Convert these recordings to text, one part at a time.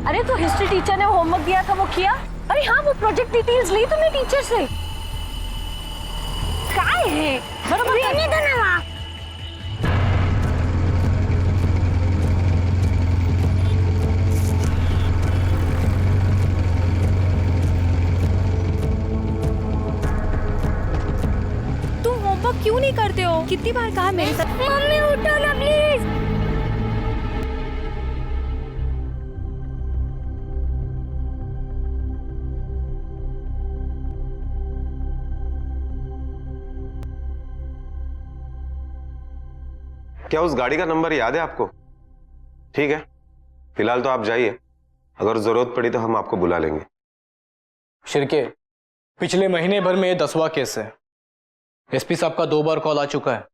अरे तो history teacher ने होमवर्क दिया था वो किया? अरे हाँ वो प्रोजेक्ट डिटेल्स ली तुमने टीचर से? काय है बरोबर रहने दो ना माँ। तुम होमवर्क क्यों नहीं करते हो? कितनी बार कहा मेरे साथ। मम्मी उठो ना प्लीज। क्या उस गाड़ी का नंबर याद है आपको? ठीक है, फिलहाल तो आप जाइए, अगर जरूरत पड़ी तो हम आपको बुला लेंगे। शिरके, पिछले महीने भर में ये 10वां केस है। एसपी साहब का 2 बार कॉल आ चुका है।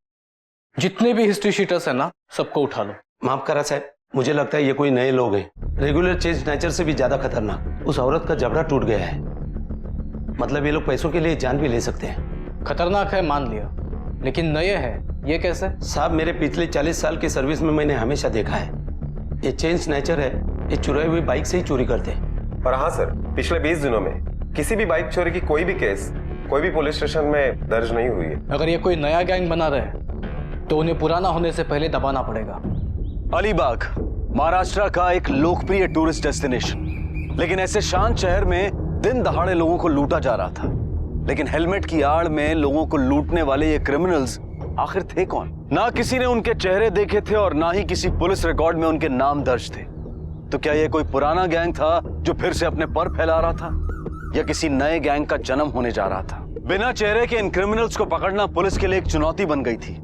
जितने भी हिस्ट्री शीटर्स है ना, सबको उठा लो। माफ करा साहब, मुझे लगता है ये कोई नए लोग हैं। रेगुलर चेंज नेचर से भी ज्यादा खतरनाक। उस औरत का जबड़ा टूट गया है, मतलब ये लोग पैसों के लिए जान भी ले सकते हैं। खतरनाक है मान लिया, लेकिन नए है ये कैसे? साहब मेरे पिछले 40 साल की सर्विस में मैंने हमेशा देखा है, ये चेंज नेचर है, ये चुराई हुई बाइक से ही चोरी करते हैं। और हाँ सर, पिछले 20 दिनों में किसी भी बाइक चोरी की कोई भी केस कोई भी पुलिस स्टेशन में दर्ज नहीं हुई है। अगर ये कोई नया गैंग बना रहे तो उन्हें पुराना होने से पहले दबाना पड़ेगा। अलीबाग महाराष्ट्र का एक लोकप्रिय टूरिस्ट डेस्टिनेशन, लेकिन ऐसे शांत शहर में दिन दहाड़े लोगों को लूटा जा रहा था। लेकिन हेलमेट की आड़ में लोगों को लूटने वाले ये क्रिमिनल्स आखिर थे कौन? ना किसी ने उनके चेहरे देखे थे और ना ही किसी पुलिस रिकॉर्ड में उनके नाम दर्ज थे। तो क्या ये कोई पुराना गैंग था जो फिर से अपने पर फैला रहा था, या किसी नए गैंग का जन्म होने जा रहा था? बिना चेहरे के इन क्रिमिनल्स को पकड़ना पुलिस के लिए एक चुनौती बन गई थी,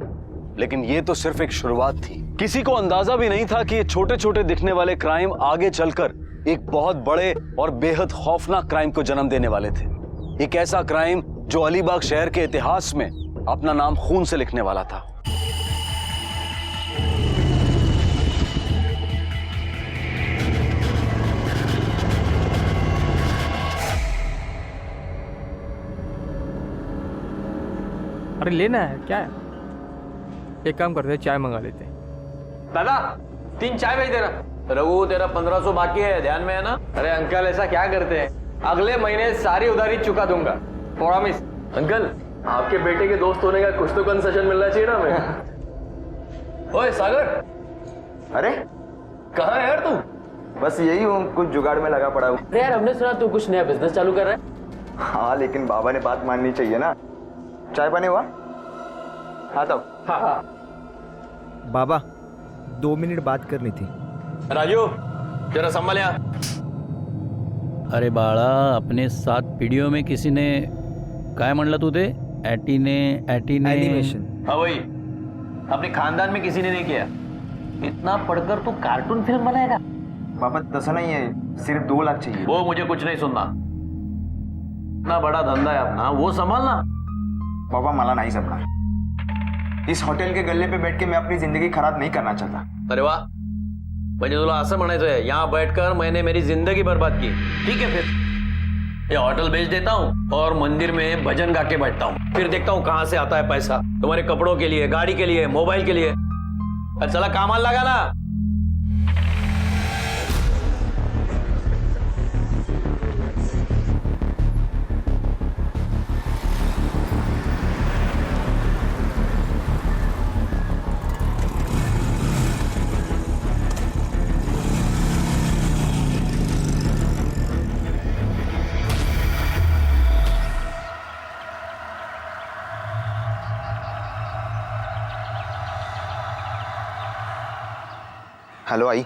लेकिन ये तो सिर्फ एक शुरुआत थी। किसी को अंदाजा भी नहीं था कि ये छोटे छोटे दिखने वाले क्राइम आगे चलकर एक बहुत बड़े और बेहद खौफनाक क्राइम को जन्म देने वाले थे। एक ऐसा क्राइम जो अलीबाग शहर के इतिहास में अपना नाम खून से लिखने वाला था। अरे लेना है क्या है? एक काम करते हैं, चाय मंगा लेते हैं। दादा 3 चाय भेज देना। रघु तेरा 1500 बाकी है, ध्यान में है ना? अरे अंकल ऐसा क्या करते हैं, अगले महीने सारी उधारी चुका दूंगा, प्रॉमिस। अंकल आपके बेटे के दोस्त होने का कुछ तो कंसेशन मिलना चाहिए ना हमें। ओए सागर, अरे कहाँ है यार तू? बस यही हूँ, कुछ जुगाड़ में लगा पड़ा हूँ। अरे यार हमने सुना तू कुछ नया बिजनेस चालू कर रहा है। हाँ लेकिन बाबा ने बात माननी चाहिए ना। चाय पानी हुआ? आता हूँ। हाँ। बाबा 2 मिनट बात करनी थी। राजू जरा संभाल यहाँ। अरे बाळा, अपने 7 पिढियों में किसी ने काय म्हणलं तू ते एनिमेशन। हाँ वही, अपने खानदान में किसी ने नहीं किया। इतना पढ़कर तू कार्टून फिल्म बनाएगा? बाबा तसा नहीं है, सिर्फ 2 लाख चाहिए। वो मुझे कुछ नहीं सुनना। इतना बड़ा धंधा है अपना, वो संभालना। बाबा मला नहीं जमणार। इस होटल के गल्ले पे बैठ के मैं अपनी जिंदगी खराब नहीं करना चाहता। अरे वाह, म्हणजे तुला असं म्हणायचं है यहाँ बैठकर मैंने मेरी जिंदगी बर्बाद की। ठीक है फिर ये होटल बेच देता हूँ और मंदिर में भजन गा के बैठता हूँ, फिर देखता हूँ कहाँ से आता है पैसा तुम्हारे कपड़ों के लिए, गाड़ी के लिए, मोबाइल के लिए। चला कामाला लगा ना। हेलो आई,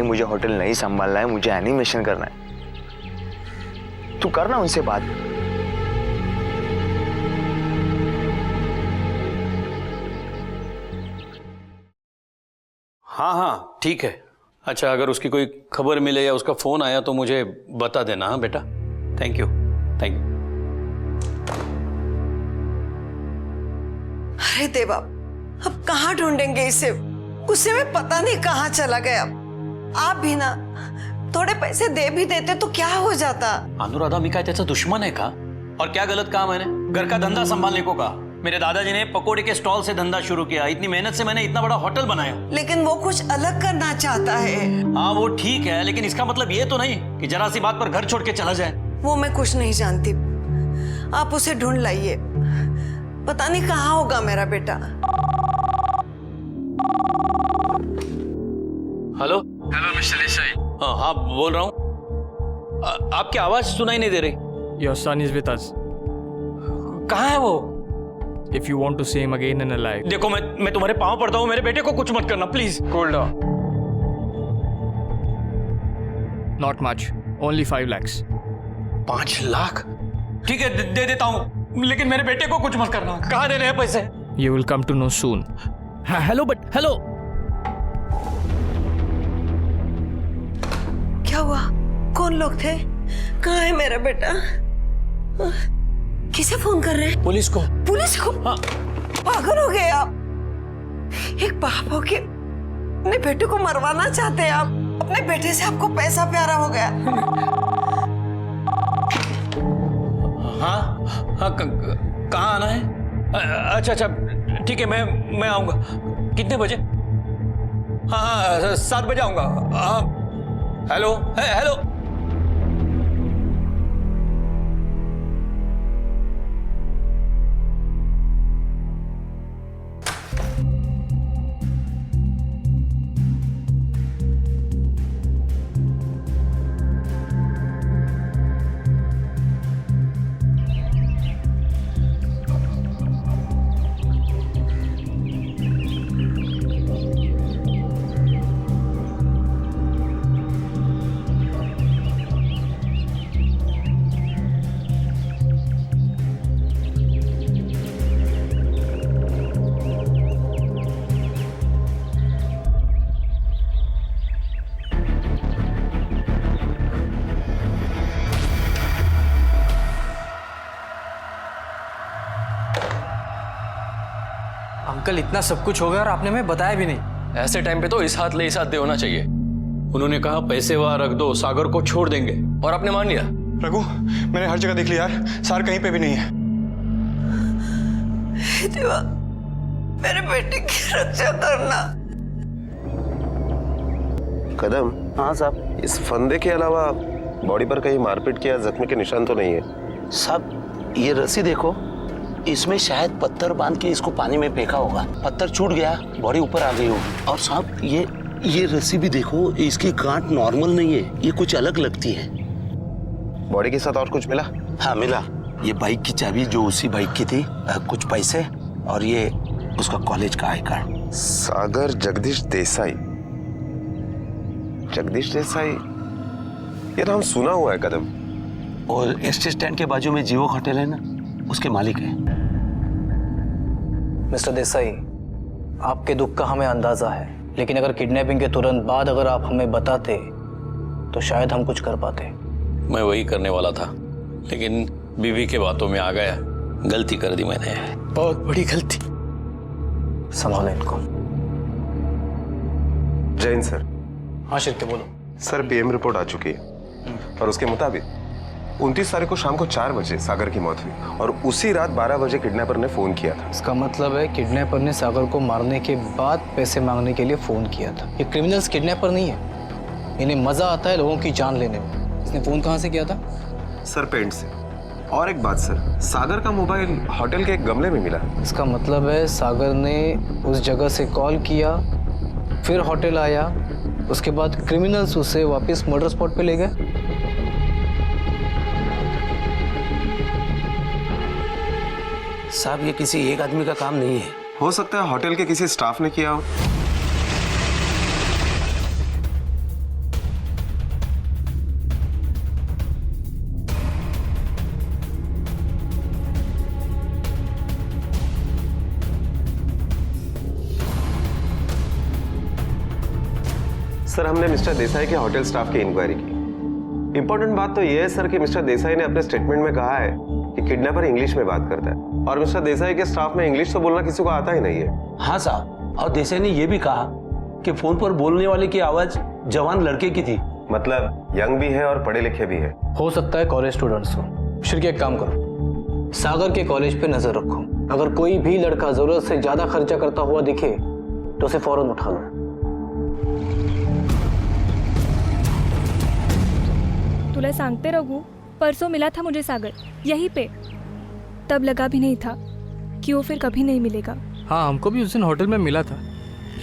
मुझे होटल नहीं संभालना है, मुझे एनिमेशन करना है। तू करना उनसे बात। हाँ हाँ ठीक है। अच्छा, अगर उसकी कोई खबर मिले या उसका फोन आया तो मुझे बता देना। हाँ बेटा, थैंक यू थैंक यू। अरे देवा, अब कहाँ ढूंढेंगे इसे? गुस्से में पता नहीं कहाँ चला गया। आप भी ना थोड़े पैसे दे भी देते तो क्या हो जाता। अनुराधा, मी काय त्याचा दुश्मन है का? और क्या गलत काम है? घर का धंधा संभालने को कहा, मेरे दादाजी ने पकोड़े के स्टॉल से धंधा शुरू किया, इतनी मेहनत से मैंने इतना बड़ा होटल बनाया। लेकिन वो कुछ अलग करना चाहता है। हाँ वो ठीक है, लेकिन इसका मतलब ये तो नहीं कि जरा सी बात पर घर छोड़ के चला जाए। वो मैं कुछ नहीं जानती, आप उसे ढूंढ लाइए। पता नहीं कहाँ होगा मेरा बेटा। Hello hello mister Desai. हाँ बोल रहा हूँ। आपकी आवाज सुनाई नहीं दे रही। Your son is with us. कहाँ है वो? If you want to see him again and alive. देखो मैं तुम्हारे पाँव पड़ता हूँ, मेरे बेटे को कुछ मत करना please. Cool down. Not much. Only 5 lakhs. 5 lakh? ठीक है दे देता हूँ, लेकिन मेरे बेटे को कुछ मत करना। कहाँ देने हैं पैसे? You will come to know soon. Hello but hello. क्या हुआ? कौन लोग थे? कहाँ है मेरा बेटा? किसे फोन कर रहे हैं? पुलिस को। पुलिस को? हाँ। पागल हो गए आप। एक बाप हो के अपने बेटे को मरवाना चाहते हैं आप। अपने बेटे से आपको पैसा प्यारा हो गया। हाँ कहाँ आना है? अच्छा ठीक है, मैं आऊंगा। कितने बजे? हाँ 7 बजे आऊंगा। हाँ हेलो हेलो। अंकल इतना सब कुछ हो गया और आपने हमें बताया भी नहीं। ऐसे टाइम पे तो इस हाथ ले इस हाथ दे होना चाहिए। उन्होंने कहा पैसे वहां रख दो, सागर को छोड़ देंगे, और आपने मान लिया। रघु, मैंने हर जगह देख लिया यार, सार कहीं पे भी नहीं है। देवा, मेरे बेटे की रक्षा करना। कदम। हाँ साहब। इस फंदे के अलावा बॉडी पर कहीं मारपीट किया जख्मी के निशान तो नहीं है? साहब ये रस्सी देखो, इसमें शायद पत्थर बांध के इसको पानी में फेंका होगा, पत्थर छूट गया, बॉडी ऊपर आ गई होगी। और साहब ये रस्सी भी देखो, इसकी गांठ नॉर्मल नहीं है, ये कुछ अलग लगती है। बॉडी के साथ और कुछ मिला? हाँ मिला, ये बाइक की चाबी जो उसी बाइक की थी, कुछ पैसे, और ये उसका कॉलेज का आई कार्ड। सागर जगदीश देसाई। जगदीश देसाई, ये नाम सुना हुआ है कदम। और एसटी स्टैंड के बाजू में जीवो होटल है ना, उसके मालिक है। मिस्टर देसाई, आपके दुख का हमें अंदाजा है, लेकिन अगर किडनैपिंग के तुरंत बाद अगर आप हमें बताते तो शायद हम कुछ कर पाते। मैं वही करने वाला था, लेकिन बीवी के बातों में आ गया। गलती कर दी मैंने, बहुत बड़ी गलती। संभालो इनको। जैन सर। हाँ शिरके बोलो। सर पीएम रिपोर्ट आ चुकी है और उसके मुताबिक 29 तारीख को शाम को 4 बजे सागर की मौत हुई और उसी रात 12 बजे किडनैपर ने फोन किया था। इसका मतलब है किडनैपर ने सागर को मारने के बाद पैसे मांगने के लिए फोन किया था। ये क्रिमिनल्स किडनैपर नहीं है, इन्हें मजा आता है लोगों की जान लेने में। इसने फोन कहाँ से किया था? सर पेंट से। और एक बात सर, सागर का मोबाइल होटल के एक गमले में मिला। इसका मतलब है सागर ने उस जगह से कॉल किया, फिर होटल आया, उसके बाद क्रिमिनल्स उसे वापस मर्डर स्पॉट पे ले गए। साहब ये किसी एक आदमी का काम नहीं है, हो सकता है होटल के किसी स्टाफ ने किया हो। सर हमने मिस्टर देसाई के होटल स्टाफ की इंक्वायरी की। इंपॉर्टेंट बात तो यह है सर कि मिस्टर देसाई ने अपने स्टेटमेंट में कहा है कि किडनैपर इंग्लिश में बात करता है और मिस्टर देसाई के स्टाफ में इंग्लिश तो बोलना किसी को आता ही नहीं है। हाँ साहब, और देसाई ने यह भी कहा कि फोन पर बोलने वाले की आवाज जवान लड़के की थी। मतलब यंग भी है और पढ़े लिखे भी है। हो सकता है कॉलेज स्टूडेंट्स हो। शिरके एक काम करो, सागर के कॉलेज पे नजर रखो, अगर कोई भी लड़का जरूरत से ज्यादा खर्चा करता हुआ दिखे तो उसे फौरन उठा लो। तुला सांगते रघु, परसों मिला था मुझे सागर, यहीं पे। तब लगा भी नहीं था कि वो फिर कभी नहीं मिलेगा। हाँ, हमको भी उस दिन होटल में मिला था।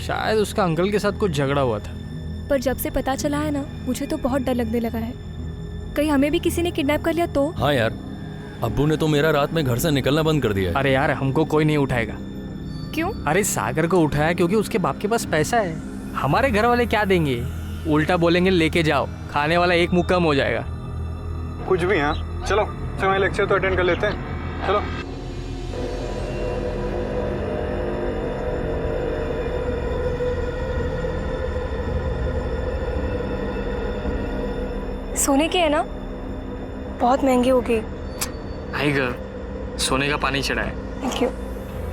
शायद उसका अंकल के साथ कुछ झगड़ा हुआ था। पर जब से पता चला है ना, मुझे तो बहुत डर लगने लगा है। कहीं हमें भी किसी ने किडनैप कर लिया तो? हाँ यार, अब्बू ने तो मेरा रात में घर से निकलना बंद कर दिया है। अरे यार, हमको कोई नहीं उठाएगा। क्यों? अरे सागर को उठाया क्योंकि उसके बाप के पास पैसा है। हमारे घर वाले क्या देंगे? उल्टा बोलेंगे लेके जाओ, खाने वाला एक मुंह कम हो जाएगा। कुछ भी। हाँ चलो, समय लेक्चर तो अटेंड कर लेते हैं। चलो। सोने के है ना, बहुत महंगे हो गए। हाय गर्ल, सोने का पानी चढ़ा है। Thank you.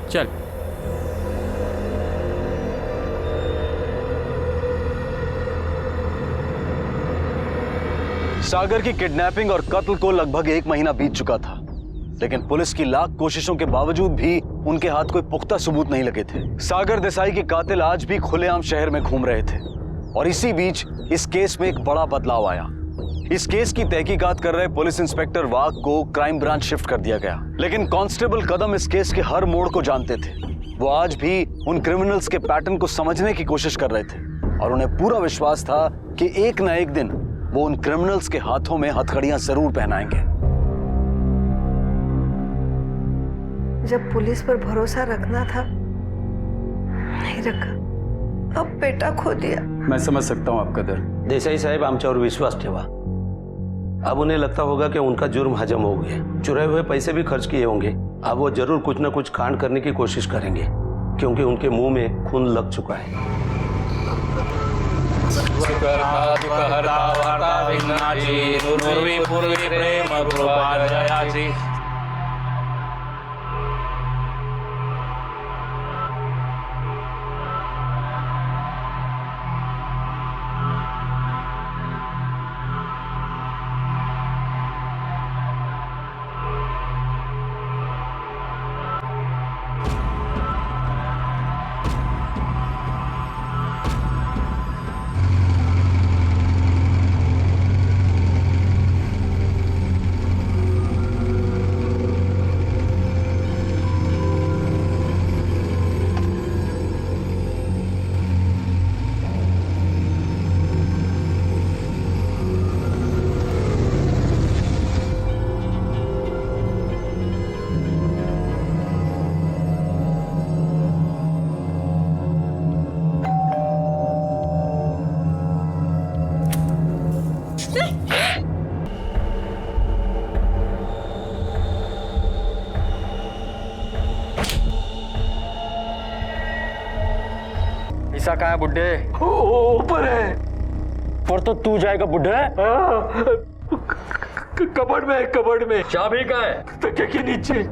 चल। सागर की किडनैपिंग और कत्ल को लगभग 1 महीना बीत चुका था, लेकिन पुलिस की लाख कोशिशों के बावजूद भी उनके हाथ कोई पुख्ता सबूत नहीं लगे थे। सागर देसाई के कातिल आज भी खुलेआम शहर में घूम रहे थे और इसी बीच इस केस में एक बड़ा बदलाव आया। इस केस की तहकीकात कर रहे पुलिस इंस्पेक्टर वाघ को क्राइम ब्रांच शिफ्ट कर दिया गया, लेकिन कांस्टेबल कदम इस केस के हर मोड़ को जानते थे। वो आज भी उन क्रिमिनल्स के पैटर्न को समझने की कोशिश कर रहे थे और उन्हें पूरा विश्वास था कि एक न एक दिन वो उन क्रिमिनल्स के हाथों में हथकड़ियां जरूर पहनाएंगे। जब पुलिस पर भरोसा रखना था, नहीं रखा। अब बेटा खो दिया। मैं समझ सकता हूँ आपका दर्द। देसाई साहब आमच्यावर विश्वास ठेवा। अब उन्हें लगता होगा कि उनका जुर्म हजम हो गया। चुराए हुए पैसे भी खर्च किए होंगे। अब वो जरूर कुछ न कुछ कांड करने की कोशिश करेंगे, क्योंकि उनके मुंह में खून लग चुका है। पैसा कहाँ है बुड्ढे? ऊपर है। पर तो तू जाएगा बुड्ढे? कबर्ड में चाबी कहाँ है? तकिया के नीचे।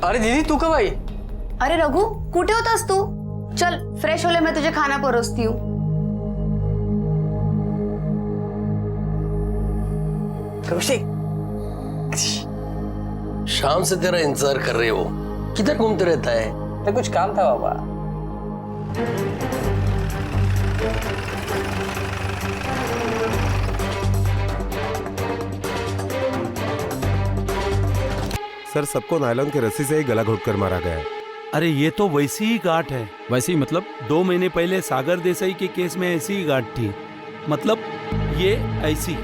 अरे दीदी तू कब आई? अरे रघु, कुठे होतास तू? चल फ्रेश होले, मैं तुझे खाना परोसती हूँ। शाम से तेरा इंतजार कर रहे हो। किधर घूमते रहता है? तो कुछ काम था बाबा। सर, सबको नायलॉन की रस्सी से ही गला घोटकर मारा गया है। अरे ये तो वैसी ही गांठ है। वैसे ही मतलब? 2 महीने पहले सागर देसाई के केस में ऐसी ही गांठ थी, मतलब ये ऐसी।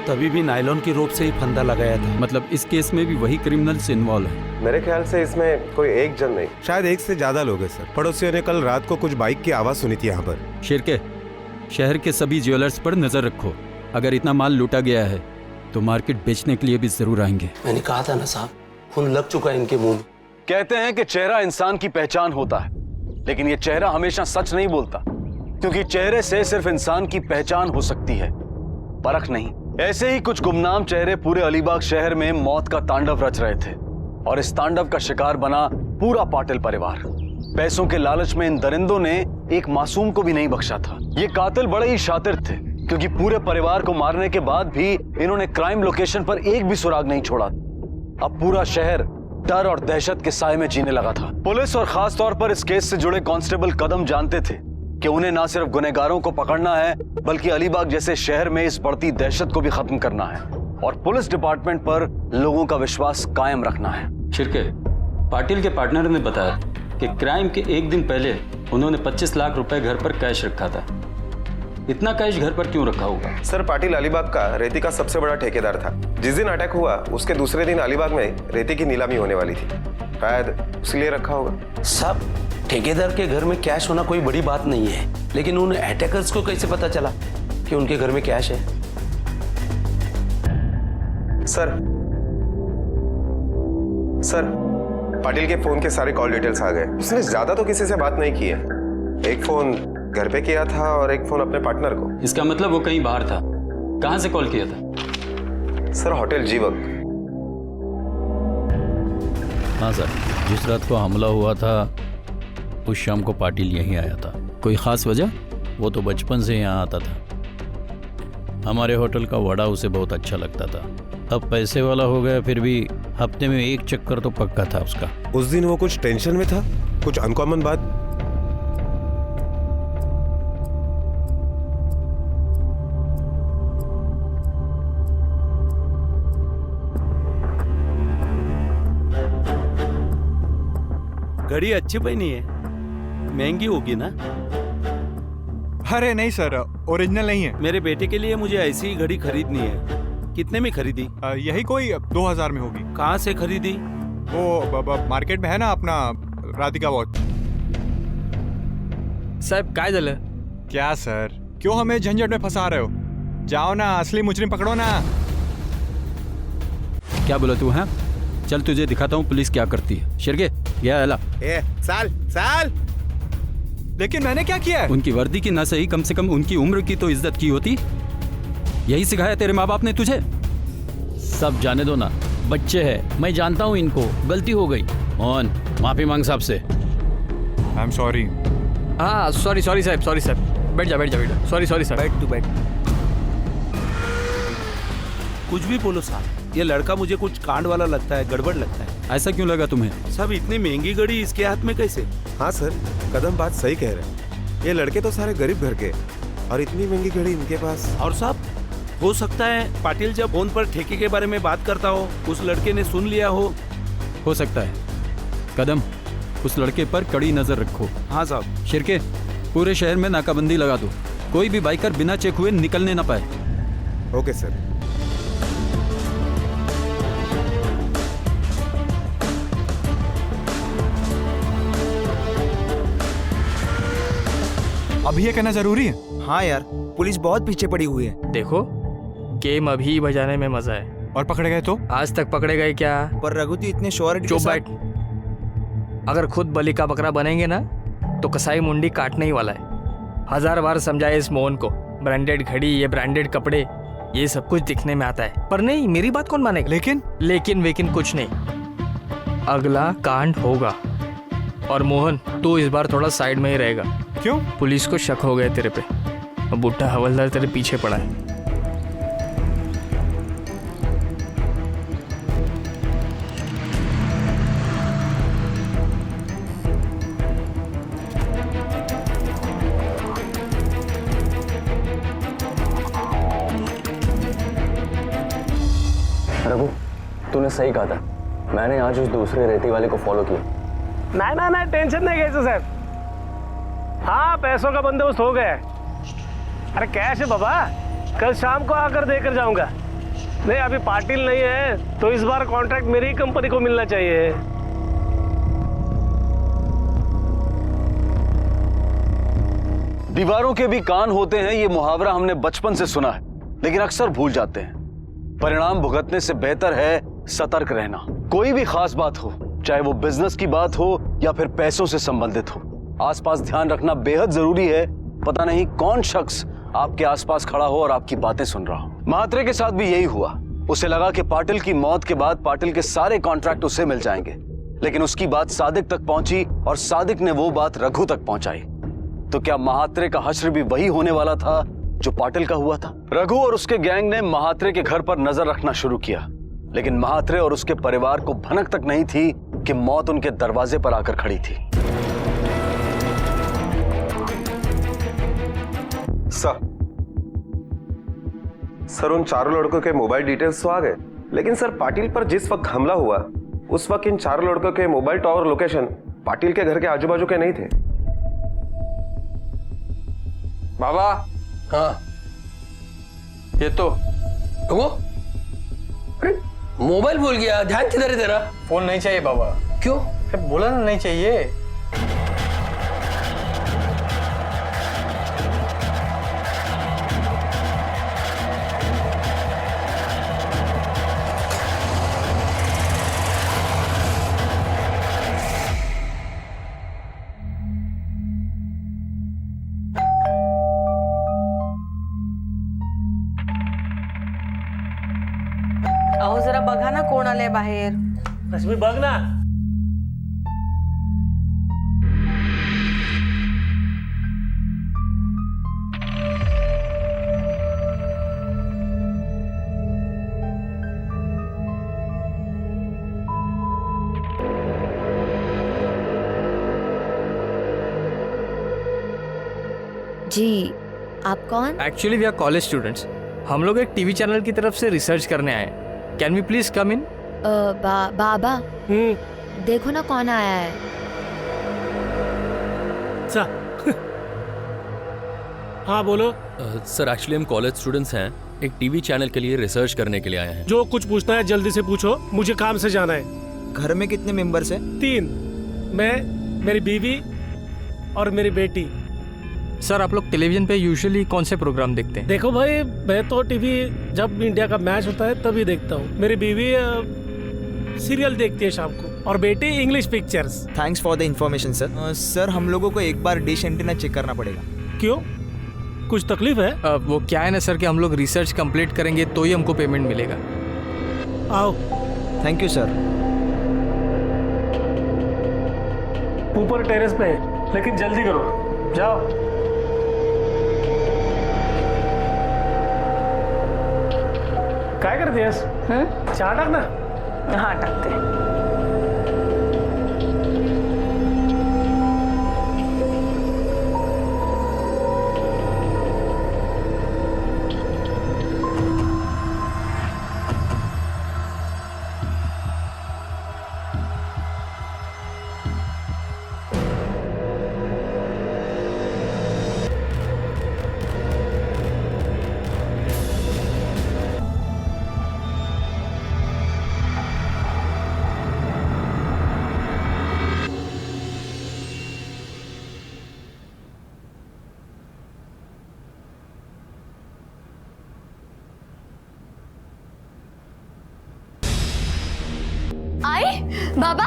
तभी भी नायलॉन की रोप से ही फंदा लगाया था। मतलब इस केस में भी वही क्रिमिनल्स इन्वॉल्व है? मेरे ख्याल से इसमें कोई एक जन नहीं, शायद एक से ज्यादा लोग हैं सर। पड़ोसियों ने कल रात को कुछ बाइक की आवाज सुनी थी यहाँ पर। शिरके, शहर के सभी ज्वेलर्स पर नजर रखो। अगर इतना माल लूटा गया है तो मार्केट बेचने के लिए भी जरूर आएंगे। मैंने कहा था ना साहब, खून लग चुका है इनके मुंह में। कहते हैं कि चेहरा इंसान की पहचान होता है, लेकिन ये चेहरा हमेशा सच नहीं बोलता, क्योंकि चेहरे से सिर्फ इंसान की पहचान हो सकती है, परख नहीं। ऐसे ही कुछ गुमनाम चेहरे पूरे अलीबाग शहर में मौत का तांडव रच रहे थे, और इस तांडव का शिकार बना पूरा पाटिल परिवार। पैसों के लालच में इन दरिंदों ने एक मासूम को भी नहीं बख्शा था। ये कातिल बड़े ही शातिर थे, क्योंकि पूरे परिवार को मारने के बाद भी इन्होंने क्राइम लोकेशन पर एक भी सुराग नहीं छोड़ा। अब पूरा शहर डर और दहशत के साए में जीने लगा था। पुलिस और खास तौर पर इस केस से जुड़े कांस्टेबल कदम जानते थे कि उन्हें न सिर्फ गुनहगारों को पकड़ना है, बल्कि अलीबाग जैसे शहर में इस बढ़ती दहशत को भी खत्म करना है, और पुलिस डिपार्टमेंट पर लोगों का विश्वास कायम रखना है। शिरके, पाटिल के पार्टनर ने बताया कि क्राइम के एक दिन पहले उन्होंने 25 लाख रुपए घर पर कैश रखा था। इतना कैश घर पर क्यों रखा होगा? सर, पाटिल अलीबाग का रेती का सबसे बड़ा ठेकेदार था। जिस दिन अटैक हुआ उसके दूसरे दिन अलीबाग में रेती की नीलामी होने वाली थी, शायद इसलिए रखा होगा। सब ठेकेदार के घर में कैश होना कोई बड़ी बात नहीं है, लेकिन उन अटैकर्स को कैसे पता चला कि उनके घर में कैश है? सर, पाटिल के फोन के सारे कॉल डिटेल्स आ गए। उसने ज्यादा तो किसी से बात नहीं की है। एक फोन घर पे किया था और एक फोन अपने पार्टनर को। इसका मतलब वो कहीं बाहर था। कहां से कॉल किया था? सर, होटल जीवक। हाँ सर, जिस रात को हमला हुआ था उस शाम को पाटिल यहीं आया था। कोई खास वजह? वो तो बचपन से यहाँ आता था। हमारे होटल का वड़ा उसे बहुत अच्छा लगता था। अब पैसे वाला हो गया, फिर भी हफ्ते में एक चक्कर तो पक्का था उसका। उस दिन वो कुछ टेंशन में था, कुछ अनकॉमन बात? घड़ी अच्छी पहनी है, महंगी होगी ना? अरे नहीं सर, ओरिजिनल नहीं है। मेरे बेटे के लिए मुझे ऐसी ही घड़ी खरीदनी है। कितने में खरीदी? यही कोई 2000 में होगी। कहाँ से खरीदी? वो मार्केट में है ना अपना राधिका वॉच। साहब काय झालं? क्या सर, क्यों हमें झंझट में फंसा रहे हो? जाओ ना, असली मुजरिम पकड़ो ना। क्या बोला तू? है, चल तुझे दिखाता हूँ पुलिस क्या करती है। शिरके, ये अला। साल लेकिन मैंने क्या किया है? उनकी वर्दी की ना सही, कम से कम उनकी उम्र की तो इज्जत की होती। यही सिखाया तेरे माँ बाप ने तुझे? सब जाने दो ना, बच्चे हैं। मैं जानता हूँ इनको, गलती हो गई। मोहन, माफी मांग साहब से। I am sorry. हाँ, सॉरी साहब, सॉरी साहब। बैठ जा। सॉरी साहब। बैठ तू बैठ। कुछ भी बोलो साहब, ये लड़का मुझे कुछ कांड वाला लगता है, गड़बड़ लगता है। ऐसा क्यों लगा तुम्हें? सब इतनी महंगी घड़ी इसके हाथ में कैसे? हाँ सर, कदम बात सही कह रहे हैं। ये लड़के तो सारे गरीब घर के, और इतनी महंगी घड़ी इनके पास। और साहब, हो सकता है पाटिल जब फोन पर ठेके के बारे में बात करता हो, उस लड़के ने सुन लिया हो सकता है। कदम, उस लड़के पर कड़ी नजर रखो। हाँ साहब। शिरके, पूरे शहर में नाकाबंदी लगा दो, कोई भी बाइकर बिना चेक हुए निकलने ना पाए। Okay sir. अभी ये कहना जरूरी है? हाँ यार, पुलिस बहुत पीछे पड़ी हुई है। देखो, गेम अभी बजाने में मजा है। और पकड़े गए तो? आज तक पकड़े गए क्या? पर रघुती इतने श्योरिटी चुप बैठ। अगर खुद बलि का बकरा बनेंगे ना तो कसाई मुंडी काटने ही वाला है। 1000 बार समझाए इस मोहन को, ब्रांडेड घड़ी, ये ब्रांडेड कपड़े, ये सब कुछ दिखने में आता है, पर नहीं, मेरी बात कौन मानेगा? लेकिन कुछ नहीं, अगला कांड होगा। और मोहन, तू इस बार थोड़ा साइड में ही रहेगा। क्यों? पुलिस को शक हो गया तेरे पे, और बुट्टा हवलदार तेरे पीछे पड़ा है। रघु, तूने सही कहा था। मैंने आज उस दूसरे रेती वाले को फॉलो किया। नहीं, टेंशन नहीं घ्यायचं साहेब. हाँ, पैसों का बंदोबस्त हो गया है. अरे कैश है बाबा, कल शाम को आकर देकर जाऊंगा. नहीं, अभी पाटिल नहीं है तो इस बार कॉन्ट्रैक्ट मेरी ही कंपनी को मिलना चाहिए. दीवारों के भी कान होते हैं, ये मुहावरा हमने बचपन से सुना है, लेकिन अक्सर भूल जाते हैं. परिणाम भुगतने से बेहतर है सतर्क रहना. कोई भी खास बात हो, चाहे वो बिजनेस की बात हो या फिर पैसों से संबंधित हो, आसपास ध्यान रखना बेहद जरूरी है. पता नहीं कौन शख्स आपके आसपास खड़ा हो और आपकी बातें सुन रहा हो. महात्रे के साथ भी यही हुआ. उसे लगा कि पाटिल की मौत के बाद पाटिल के सारे कॉन्ट्रैक्ट उसे मिल जाएंगे, लेकिन उसकी बात सादिक तक पहुंची और सादिक ने वो बात रघु तक पहुंचाई. तो क्या महात्रे का हश्र भी वही होने वाला था जो पाटिल का हुआ था? रघु और उसके गैंग ने महात्रे के घर पर नजर रखना शुरू किया, लेकिन महात्रे और उसके परिवार को भनक तक नहीं थी कि मौत उनके दरवाजे पर आकर खड़ी थी. सर उन चारों लड़कों के मोबाइल डिटेल्स तो आ गए, लेकिन सर पाटिल पर जिस वक्त हमला हुआ उस वक्त इन चारों लड़कों के मोबाइल टावर लोकेशन पाटिल के घर के आजू बाजू के नहीं थे. बाबा. हाँ, ये तो अरे मोबाइल भूल गया. ध्यान किधर है तेरा? फोन नहीं चाहिए बाबा. क्यों? बोला ना नहीं चाहिए. अहो जरा बघा ना कोण आलंय बाहेर. रश्मी बघ ना. जी, आप कौन? Actually we are college students. हम लोग एक टीवी चैनल की तरफ से रिसर्च करने आए. कैन वी प्लीज कम इन? बाबा देखो ना कौन आया है. हाँ बोलो. सर एक्चुअली हम कॉलेज स्टूडेंट्स हैं, एक टीवी चैनल के लिए रिसर्च करने के लिए आए हैं. जो कुछ पूछना है जल्दी से पूछो, मुझे काम से जाना है. घर में कितने मेंबर्स हैं? 3. मैं, मेरी बीवी और मेरी बेटी. सर आप लोग टेलीविजन पे यूजुअली कौन से प्रोग्राम देखते हैं? देखो भाई, मैं तो टीवी जब इंडिया का मैच होता है तभी देखता हूँ. मेरी बीवी सीरियल देखती है शाम को और बेटी English pictures. Thanks for the information sir. Sir हम लोगों को एक बार डिश एंटीना चेक करना पड़ेगा. क्यों, कुछ तकलीफ है? वो क्या है ना सर कि हम लोग रिसर्च कंप्लीट करेंगे तो ही हमको पेमेंट मिलेगा. आओ. Thank you sir. ऊपर टेरेस पे है, लेकिन जल्दी करो. जाओ. काय करतेस? चहा टाक ना. हाँ टाकते. आए बाबा.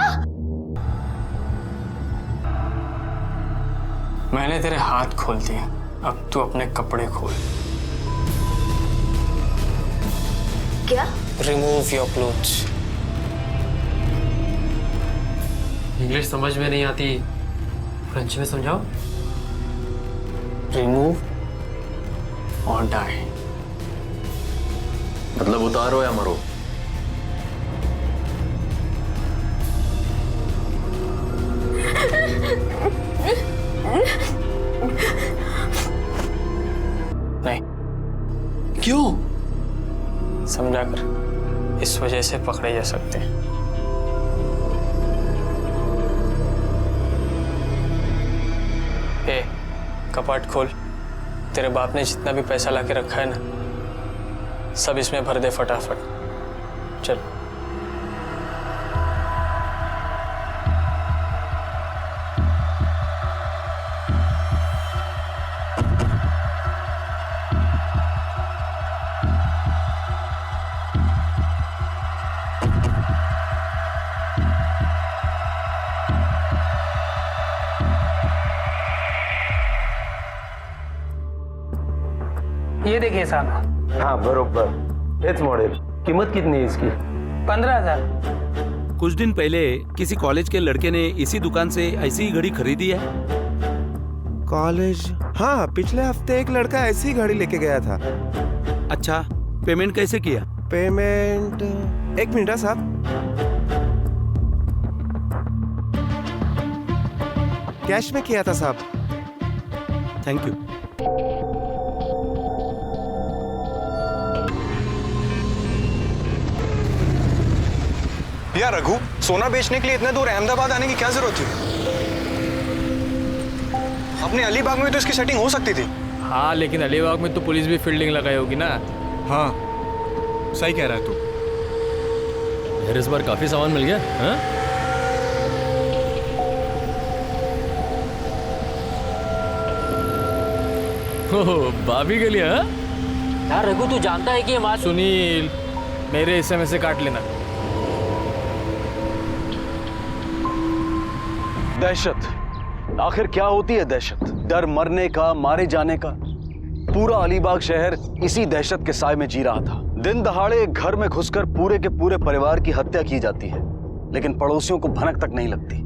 मैंने तेरे हाथ खोल दिए, अब तू अपने कपड़े खोल. क्या? Remove your clothes. इंग्लिश समझ में नहीं आती, फ्रेंच में समझाओ. रिमूव और डाई. मतलब उतारो या मरो. नहीं. क्यों? समझा कर. इस वजह से पकड़े जा सकते हैं। ए, कपाट खोल। तेरे बाप ने जितना भी पैसा लाके रखा है ना, सब इसमें भर दे फटाफट। चल। ये देखिए साहब। हाँ बरोबर, हेच मॉडेल। कीमत कितनी है इसकी? 15,000। कुछ दिन पहले किसी कॉलेज के लड़के ने इसी दुकान से ऐसी ही घड़ी खरीदी है। कॉलेज? हाँ, पिछले हफ्ते एक लड़का ऐसी घड़ी लेके गया था। अच्छा, पेमेंट कैसे किया? पेमेंट 1 मिनट साहब। कैश में किया था साहब। Thank you. यार रघु, सोना बेचने के लिए इतने दूर अहमदाबाद आने की क्या जरूरत थी? अपने अलीबाग में तो इसकी सेटिंग हो सकती थी। हाँ, लेकिन अलीबाग में तो पुलिस भी फील्डिंग लगाई होगी ना। हाँ, सही कह रहा है तू। यार इस बार काफी सामान मिल गया। हाँ? ओह, भाभी के लिए। हाँ? यार रघु, तू जानता है कि हमारे सुनील, मेरे हिस्से में से काट लेना। दहशत, आखिर क्या होती है दहशत? डर मरने का, मारे जाने का। पूरा अलीबाग शहर इसी दहशत के साए में जी रहा था। दिन दहाड़े एक घर में घुसकर पूरे के पूरे परिवार की हत्या की जाती है, लेकिन पड़ोसियों को भनक तक नहीं लगती।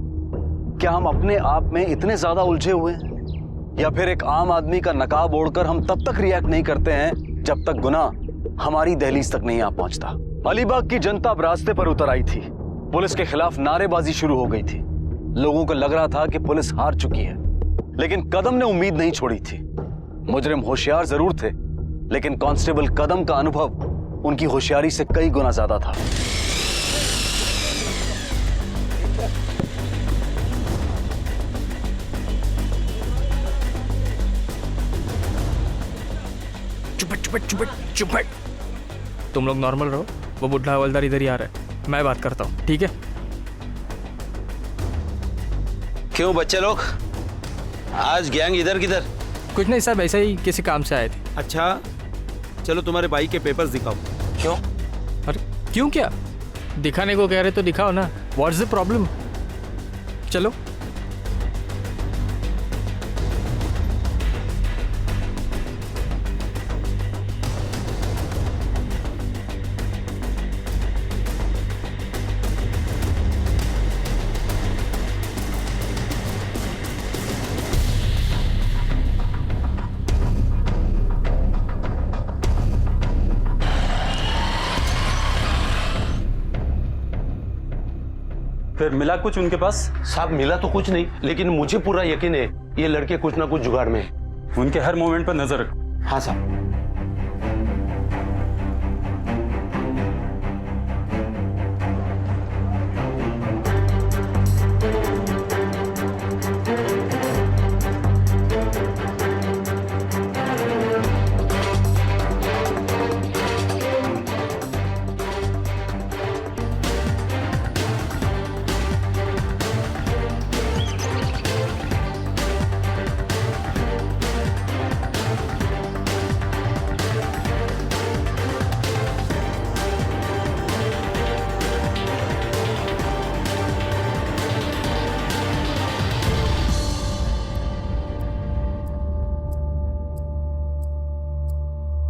क्या हम अपने आप में इतने ज्यादा उलझे हुए हैं, या फिर एक आम आदमी का नकाब ओढ़कर हम तब तक रिएक्ट नहीं करते हैं जब तक गुनाह हमारी दहलीज तक नहीं आ पहुंचता? अलीबाग की जनता अब रास्ते पर उतर आई थी। पुलिस के खिलाफ नारेबाजी शुरू हो गई थी। लोगों को लग रहा था कि पुलिस हार चुकी है, लेकिन कदम ने उम्मीद नहीं छोड़ी थी। मुजरिम होशियार जरूर थे, लेकिन कांस्टेबल कदम का अनुभव उनकी होशियारी से कई गुना ज्यादा था। चुप। तुम लोग नॉर्मल रहो, वो बुढ़ा हवलदार इधर ही आ रहा है, मैं बात करता हूँ, ठीक है? क्यों बच्चे लोग, आज गैंग इधर किधर? कुछ नहीं साहब, ऐसे ही किसी काम से आए थे। अच्छा, चलो तुम्हारे भाई के पेपर्स दिखाओ। क्यों? अरे क्यों, क्या दिखाने को कह रहे तो दिखाओ ना। What's the problem? चलो। फिर मिला कुछ उनके पास? साहब मिला तो कुछ नहीं, लेकिन मुझे पूरा यकीन है ये लड़के कुछ ना कुछ जुगाड़ में हैं। उनके हर मोमेंट पर नजर रखो। हाँ साहब।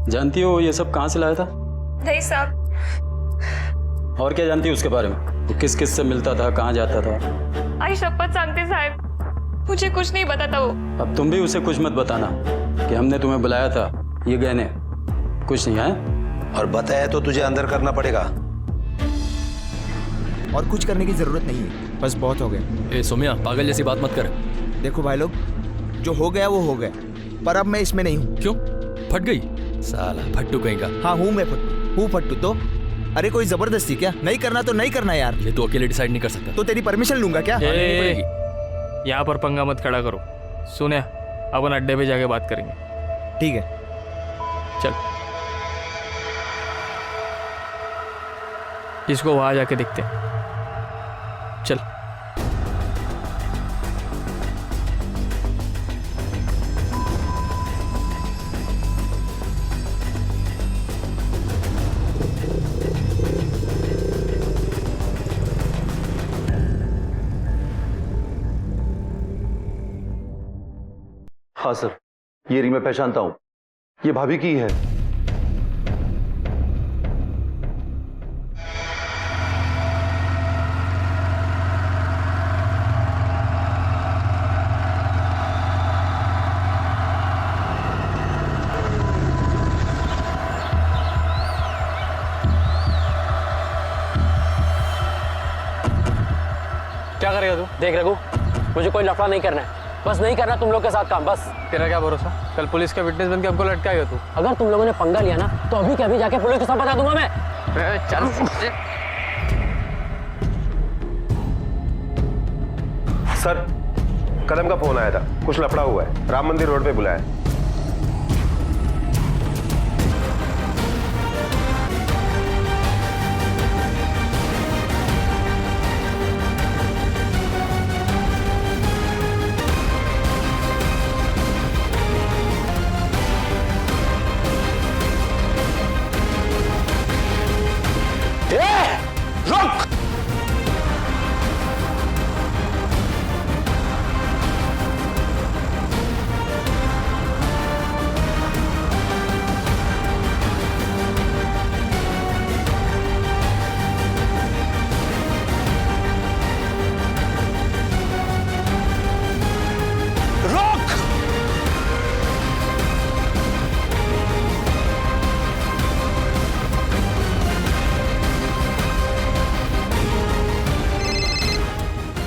जानती हो ये सब कहाँ से लाया था? नहीं साहब। और क्या जानती हो उसके बारे में? वो किस किस से मिलता था, कहाँ जाता था? आई शपथ सांगते साहब, मुझे कुछ नहीं बताता वो। अब तुम भी उसे कुछ मत बताना कि हमने तुम्हें बुलाया था, ये गहने कुछ नहीं है। और बताया तो तुझे अंदर करना पड़ेगा। और कुछ करने की जरूरत नहीं है, बस बहुत हो गया। ए सोम्या, पागल जैसी बात मत कर। देखो भाई लोग, जो हो गया वो हो गया, पर अब मैं इसमें नहीं हूँ। क्यों? फट गई साला फट्टू कहीं का। हाँ हूँ मैं फट्टू, हूँ फट्टू तो अरे कोई जबरदस्ती क्या? नहीं करना तो नहीं करना यार। ये तो अकेले डिसाइड नहीं कर सकता। तो तेरी परमिशन लूंगा क्या? यहाँ पर पंगा मत खड़ा करो। सुने, अपन अड्डे पे जाके बात करेंगे। ठीक है, चल। इसको वहां जाके देखते हैं। चल। हाँ सर, ये रिंग मैं पहचानता हूं, ये भाभी की है। क्या करेगा तू? देख रघु, मुझे कोई लफड़ा नहीं करना है, बस नहीं करना तुम लोग के साथ काम, बस। तेरा क्या भरोसा? कल पुलिस का विटनेस बन के हमको लटकाएगा तू। अगर तुम लोगों ने पंगा लिया ना तो अभी के अभी जाके पुलिस को सब बता दूंगा मैं। चल। सर, कदम का फोन आया था, कुछ लफड़ा हुआ है, राम मंदिर रोड पे बुलाया है।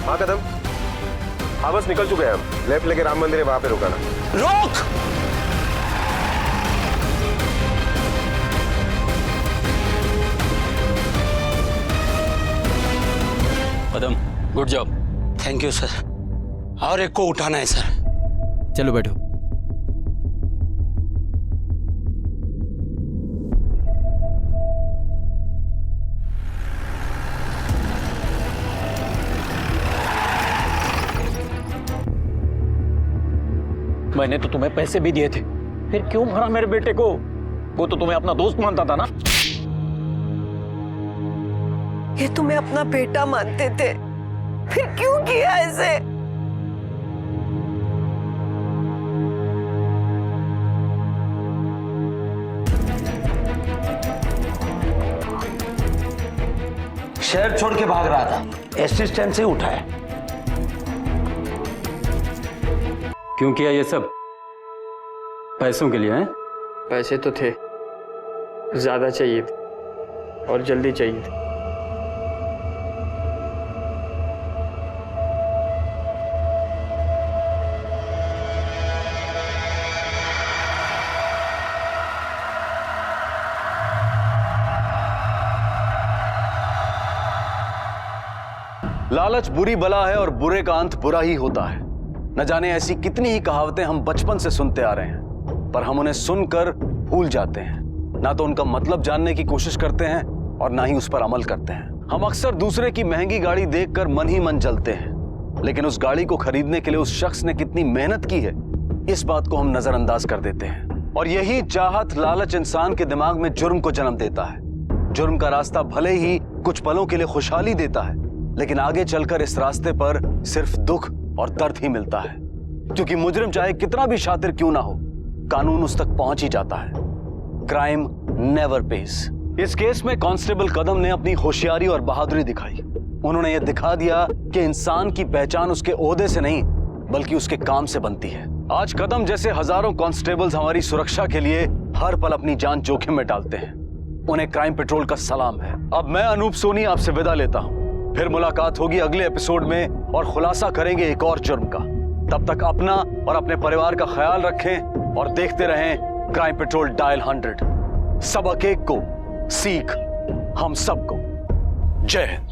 हाँ कदम, हाँ बस निकल चुके हैं हम। लेफ्ट लेके राम मंदिर है, वहां पे रुकाना। रोक! कदम, good job. Thank you sir. और एक को उठाना है सर। चलो बैठो। मैंने तो तुम्हें पैसे भी दिए थे, फिर क्यों भरा मेरे बेटे को? वो तो तुम्हें अपना दोस्त मानता था ना। ये तुम्हें अपना बेटा मानते थे, फिर क्यों किया ऐसे? शहर छोड़ के भाग रहा था, एसटी स्टैंड से उठाया। क्यों किया ये सब? पैसों के लिए हैं? पैसे तो थे, ज्यादा चाहिए थे और जल्दी चाहिए थे। लालच बुरी बला है और बुरे का अंत बुरा ही होता है। न जाने ऐसी कितनी ही कहावतें हम बचपन से सुनते आ रहे हैं, पर हम उन्हें सुनकर भूल जाते हैं। ना तो उनका मतलब जानने की कोशिश करते हैं और ना ही उस पर अमल करते हैं। हम अक्सर दूसरे की महंगी गाड़ी देखकर मन ही मन जलते हैं, लेकिन उस गाड़ी को खरीदने के लिए उस शख्स ने कितनी मेहनत की है, इस बात को हम नजरअंदाज कर देते हैं। और यही चाहत, लालच इंसान के दिमाग में जुर्म को जन्म देता है। जुर्म का रास्ता भले ही कुछ पलों के लिए खुशहाली देता है, लेकिन आगे चलकर इस रास्ते पर सिर्फ दुख और दर्द ही मिलता है, क्योंकि मुजरिम चाहे कितना भी शातिर क्यों ना हो, कानून उस तक पहुंच ही जाता है। Crime never page. इस केस में कांस्टेबल कदम ने अपनी होशियारी और बहादुरी दिखाई। उन्होंने यह दिखा दिया कि इंसान की पहचान उसके ओहदे से नहीं, बल्कि उसके काम से बनती है। आज कदम जैसे हजारों कांस्टेबल्स हमारी सुरक्षा के लिए हर पल अपनी जान जोखिम में डालते हैं। उन्हें क्राइम पेट्रोल का सलाम है। अब मैं अनूप सोनी आपसे विदा लेता हूं। फिर मुलाकात होगी अगले एपिसोड में और खुलासा करेंगे एक और जुर्म का। तब तक अपना और अपने परिवार का ख्याल रखें और देखते रहें क्राइम पेट्रोल डायल 100। सबक एक को, सीख हम सबको। जय हिंद।